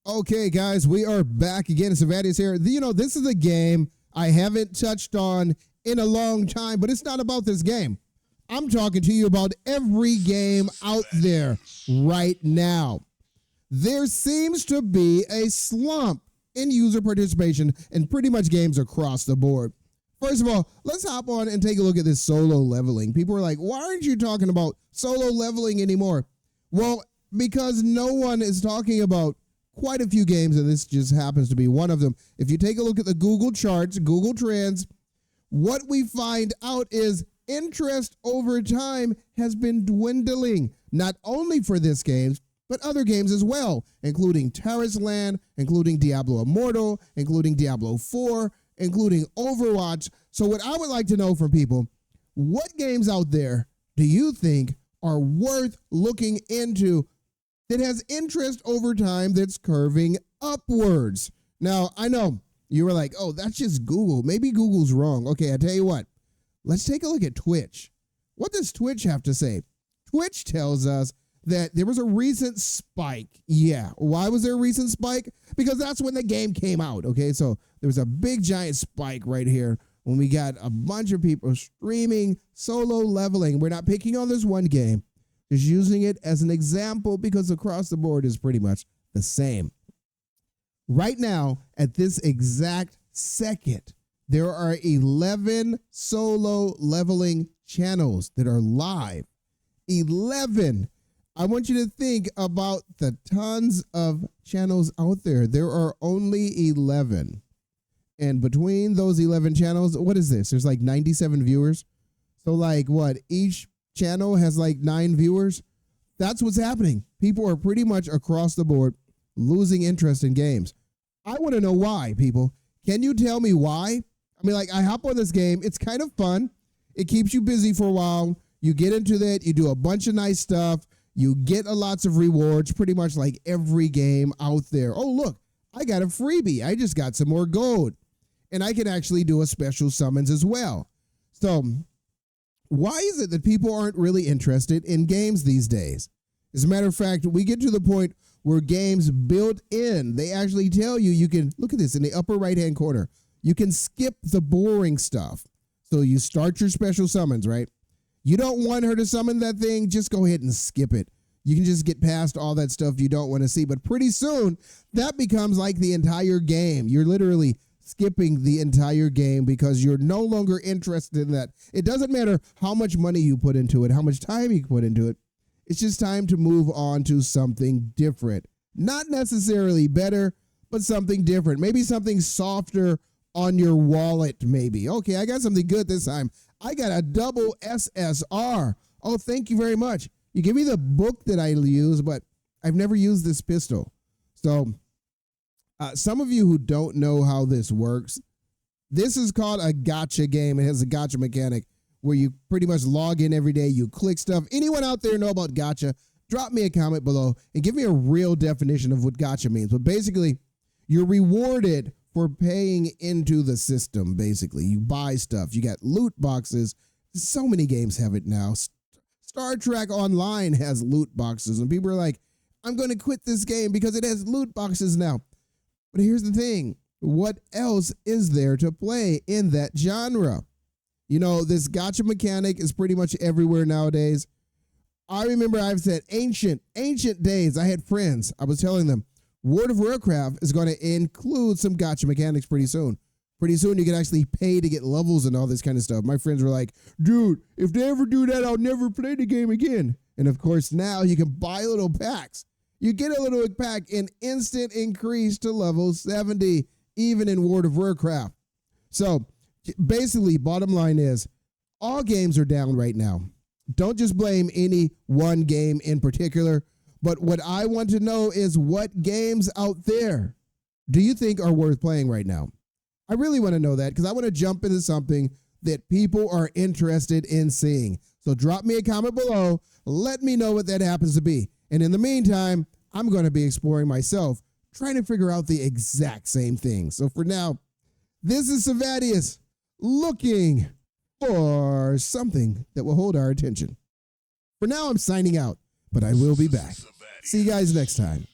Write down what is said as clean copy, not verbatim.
Okay, guys, we are back again. Savadius here. This is a game I haven't touched on in a long time, but it's not about this game. I'm talking to you about every game out there right now. There seems to be a slump in user participation in pretty much games across the board. First of all, let's hop on and take a look at this solo leveling. People are like, why aren't you talking about solo leveling anymore? Well, because no one is talking about quite a few games, and this just happens to be one of them. If you take a look at the Google charts, Google Trends, what we find out is interest over time has been dwindling, not only for this game, but other games as well, including Terrace Land, including Diablo Immortal, including Diablo 4, including Overwatch. So what I would like to know from people, what games out there do you think are worth looking into that has interest over time that's curving upwards? Now, I know you were like, oh, that's just Google. Maybe Google's wrong. Okay, I tell you what. Let's take a look at Twitch. What does Twitch have to say? Twitch tells us that there was a recent spike. Yeah, why was there a recent spike? Because that's when the game came out, okay? So there was a big giant spike right here when we got a bunch of people streaming solo leveling. We're not picking on this one game, just using it as an example because across the board is pretty much the same. Right now, at this exact second, there are 11 solo leveling channels that are live. 11. I want you to think about the tons of channels out there. There are only 11. And between those 11 channels, what is this? There's like 97 viewers. So like what? Each channel has like 9 viewers. That's what's happening. People are pretty much across the board losing interest in games. I want to know why, people. Can you tell me why? I mean, like, I hop on this game. It's kind of fun. It keeps you busy for a while. You get into that. You do a bunch of nice stuff. You get lots of rewards, pretty much like every game out there. Oh, look, I got a freebie. I just got some more gold. And I can actually do a special summons as well. So why is it that people aren't really interested in games these days? As a matter of fact, we get to the point where games built in, they actually tell you, you can, look at this in the upper right-hand corner, you can skip the boring stuff. So you start your special summons, right? You don't want her to summon that thing, just go ahead and skip it. You can just get past all that stuff you don't want to see. But pretty soon, that becomes like the entire game. You're literally skipping the entire game because you're no longer interested in that. It doesn't matter how much money you put into it, how much time you put into it. It's just time to move on to something different. Not necessarily better, but something different. Maybe something softer on your wallet, maybe. Okay, I got something good this time. I got a double SSR. Oh, thank you very much. You give me the book that I use, but I've never used this pistol. So some of you who don't know how this works, this is called a gacha game. It has a gacha mechanic where you pretty much log in every day. You click stuff. Anyone out there know about gacha? Drop me a comment below and give me a real definition of what gacha means. But basically, you're rewarded for paying into the system, basically. You buy stuff. You got loot boxes. So many games have it now. Star Trek Online has loot boxes, and people are like, I'm going to quit this game because it has loot boxes now. But here's the thing. What else is there to play in that genre? You know, this gacha mechanic is pretty much everywhere nowadays. I remember I've said ancient days, I had friends. I was telling them, World of Warcraft is going to include some gacha mechanics pretty soon. Pretty soon you can actually pay to get levels and all this kind of stuff. My friends were like, dude, if they ever do that, I'll never play the game again. And of course, now you can buy little packs. You get a little pack, an instant increase to level 70, even in World of Warcraft. So basically, bottom line is, all games are down right now. Don't just blame any one game in particular. But what I want to know is what games out there do you think are worth playing right now? I really want to know that because I want to jump into something that people are interested in seeing. So drop me a comment below. Let me know what that happens to be. And in the meantime, I'm going to be exploring myself, trying to figure out the exact same thing. So for now, this is Savadius looking for something that will hold our attention. For now, I'm signing out, but I will be back. See you guys next time.